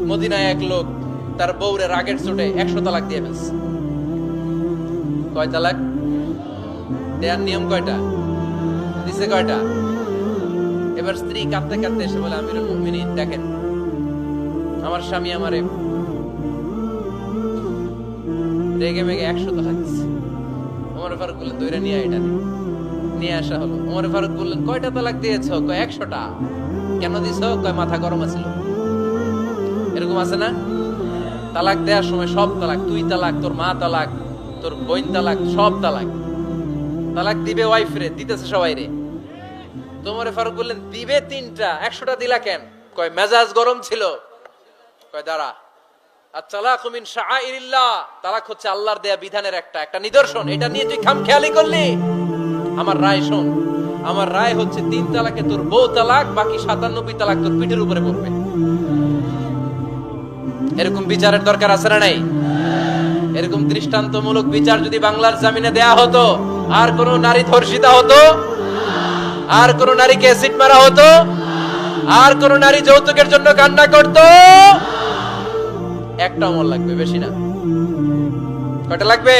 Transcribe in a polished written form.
মদিনায় এক লোক তার বউরে রাগের চোটে 100 তালাক দিয়ে ফেলছে। কয় তালাক দেয়ার নিয়ম কয়টা? দিছে কয়টা? এবার স্ত্রী কাঁদতে কাঁদতে এসে বলে, আমিরুল মুমিনিন দেখেন, আমার স্বামী আমারে রেগে মেগে 100 তালাক দিছে। ওমর ফারুক বললেন, দইরা নিয়ে এটা নিয়ে আসা হলো। ওমর ফারুক বললেন, কয়টা তালাক দিয়েছো? কয় 100টা। কেন দিছো? কয় মাথা গরম আছিল। এরকম আছে না? তালাক দেওয়ার সময় সব তালাক, তুই তালাক, তোর মা তালাক, তোর বোন তালাক, সব তালাক। তালাক দিবে ওয়াইফ রে, দিতেছে সবাই রে। তোমরে ফারুক বললেন, দিবে 3টা, 100টা দিলা কেন? কয় মেজাজ গরম ছিল। কয় দাঁড়া, আত-তালাকু মিন শাআইরিল্লাহ, তালাক হচ্ছে আল্লাহর দেয়া বিধানের একটা নিদর্শন। এটা নিয়ে তুই খামখেয়ালি করলি? আমার রায় শোন, আমার রায় হচ্ছে 3 তালাকে তোর বউ তালাক, বাকি 97 তালাক তোর পিঠের উপরে পড়বে। এরকম বিচারের দরকার আছে না নাই? এরকম দৃষ্টান্তমূলক বিচার যদি বাংলার জমিনে দেয়া হতো, আর কোন নারী ধর্ষিতা হতো? আর কোন নারীকে অ্যাসিড মারা হতো? আর কোন নারী যৌতুকের জন্য কান্না করতো? একটা অমর লাগবে, বেশি না। কয়টা লাগবে?